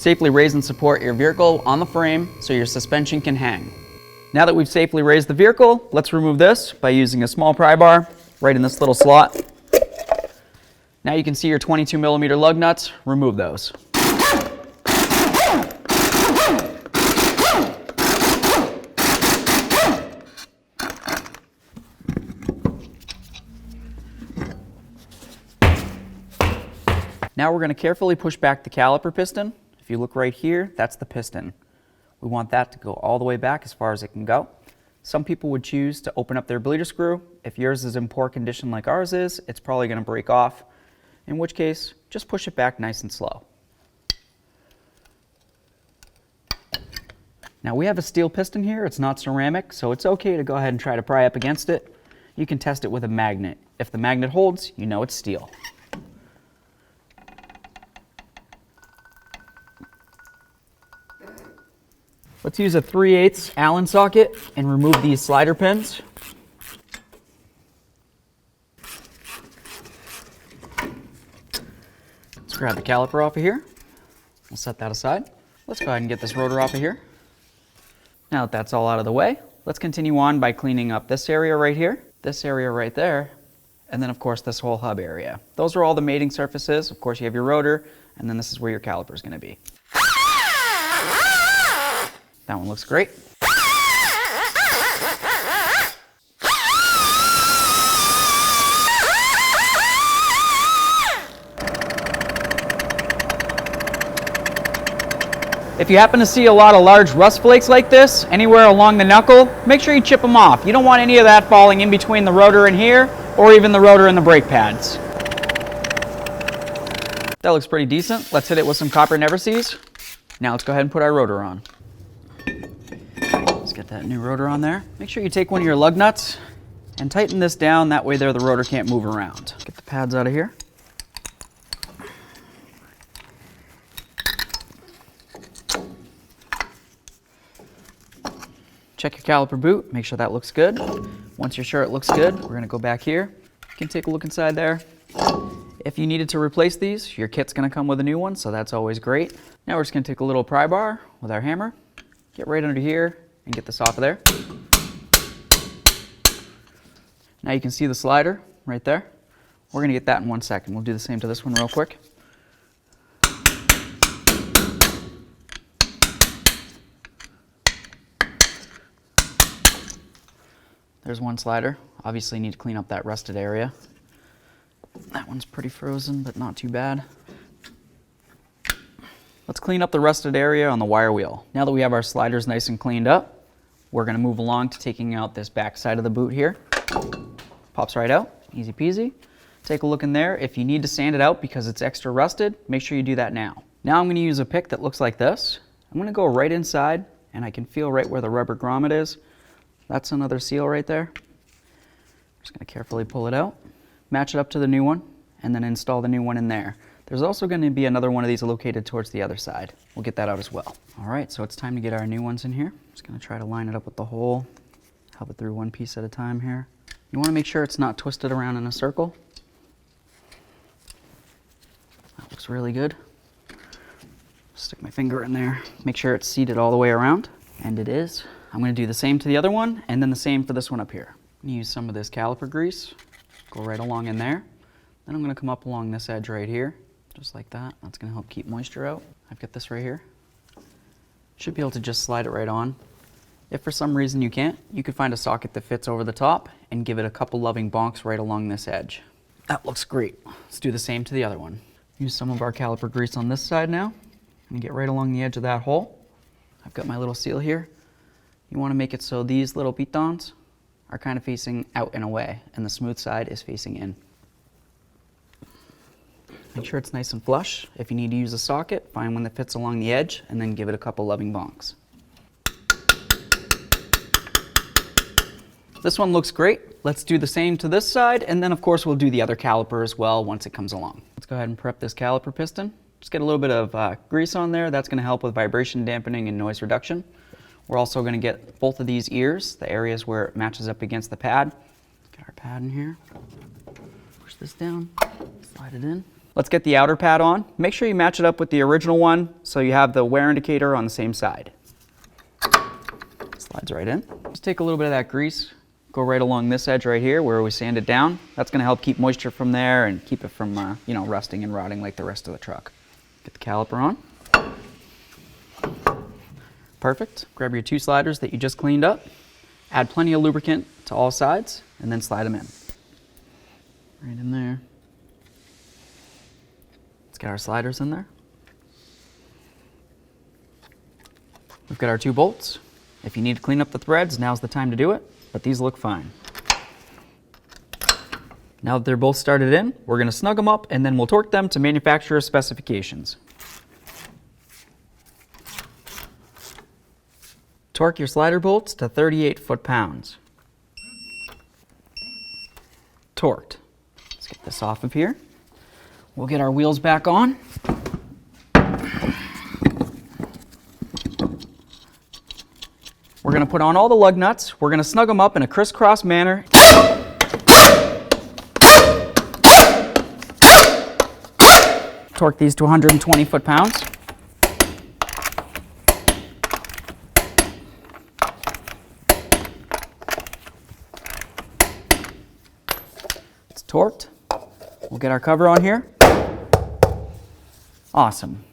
Safely raise and support your vehicle on the frame so your suspension can hang. Now that we've safely raised the vehicle, let's remove this by using a small pry bar right in this little slot. Now you can see your 22mm lug nuts. Remove those. Now we're going to carefully push back the caliper piston. If you look right here, that's the piston. We want that to go all the way back as far as it can go. Some people would choose to open up their bleeder screw. If yours is in poor condition like ours is, it's probably going to break off, in which case, just push it back nice and slow. Now we have a steel piston here, it's not ceramic, so it's okay to go ahead and try to pry up against it. You can test it with a magnet. If the magnet holds, you know it's steel. Let's use a 3/8 Allen socket and remove these slider pins. Let's grab the caliper off of here. We'll set that aside. Let's go ahead and get this rotor off of here. Now that that's all out of the way, let's continue on by cleaning up this area right here, this area right there, and then of course this whole hub area. Those are all the mating surfaces. Of course you have your rotor, and then this is where your caliper is going to be. That one looks great. If you happen to see a lot of large rust flakes like this anywhere along the knuckle, make sure you chip them off. You don't want any of that falling in between the rotor and here, or even the rotor and the brake pads. That looks pretty decent. Let's hit it with some copper never sees. Now let's go ahead and put our rotor on. Let's get that new rotor on there. Make sure you take one of your lug nuts and tighten this down. That way there the rotor can't move around. Get the pads out of here. Check your caliper boot, make sure that looks good. Once you're sure it looks good, we're gonna go back here. You can take a look inside there. If you needed to replace these, your kit's gonna come with a new one, so that's always great. Now we're just gonna take a little pry bar with our hammer, get right under here, and get this off of there. Now you can see the slider right there. We're gonna get that in 1 second. We'll do the same to this one real quick. There's one slider. Obviously you need to clean up that rusted area. That one's pretty frozen, but not too bad. Let's clean up the rusted area on the wire wheel. Now that we have our sliders nice and cleaned up, we're gonna move along to taking out this back side of the boot here. Pops right out, easy peasy. Take a look in there. If you need to sand it out because it's extra rusted, make sure you do that now. Now I'm gonna use a pick that looks like this. I'm gonna go right inside, and I can feel right where the rubber grommet is. That's another seal right there. Just gonna carefully pull it out, match it up to the new one, and then install the new one in there. There's also gonna be another one of these located towards the other side. We'll get that out as well. All right, so it's time to get our new ones in here. Just gonna try to line it up with the hole, help it through one piece at a time here. You wanna make sure it's not twisted around in a circle. That looks really good. Stick my finger in there, make sure it's seated all the way around, and it is. I'm going to do the same to the other one, and then the same for this one up here. I'm going to use some of this caliper grease, go right along in there. Then I'm going to come up along this edge right here, just like that. That's going to help keep moisture out. I've got this right here. Should be able to just slide it right on. If for some reason you can't, you could find a socket that fits over the top and give it a couple loving bonks right along this edge. That looks great. Let's do the same to the other one. Use some of our caliper grease on this side now, and get right along the edge of that hole. I've got my little seal here. You want to make it so these little pitons are kind of facing out and away, and the smooth side is facing in. Make sure it's nice and flush. If you need to use a socket, find one that fits along the edge, and then give it a couple loving bonks. This one looks great. Let's do the same to this side, and then of course we'll do the other caliper as well once it comes along. Let's go ahead and prep this caliper piston. Just get a little bit of grease on there. That's going to help with vibration dampening and noise reduction. We're also going to get both of these ears, the areas where it matches up against the pad. Get our pad in here. Push this down, slide it in. Let's get the outer pad on. Make sure you match it up with the original one so you have the wear indicator on the same side. Slides right in. Just take a little bit of that grease, go right along this edge right here where we sand it down. That's going to help keep moisture from there and keep it from rusting and rotting like the rest of the truck. Get the caliper on. Perfect. Grab your 2 sliders that you just cleaned up. Add plenty of lubricant to all sides and then slide them in. Right in there. Let's get our sliders in there. We've got our 2 bolts. If you need to clean up the threads, now's the time to do it, but these look fine. Now that they're both started in, we're going to snug them up and then we'll torque them to manufacturer specifications. Torque your slider bolts to 38 foot-pounds. Torqued. Let's get this off of here. We'll get our wheels back on. We're going to put on all the lug nuts. We're going to snug them up in a crisscross manner. Torque these to 120 foot-pounds. It's torqued. We'll get our cover on here. Awesome.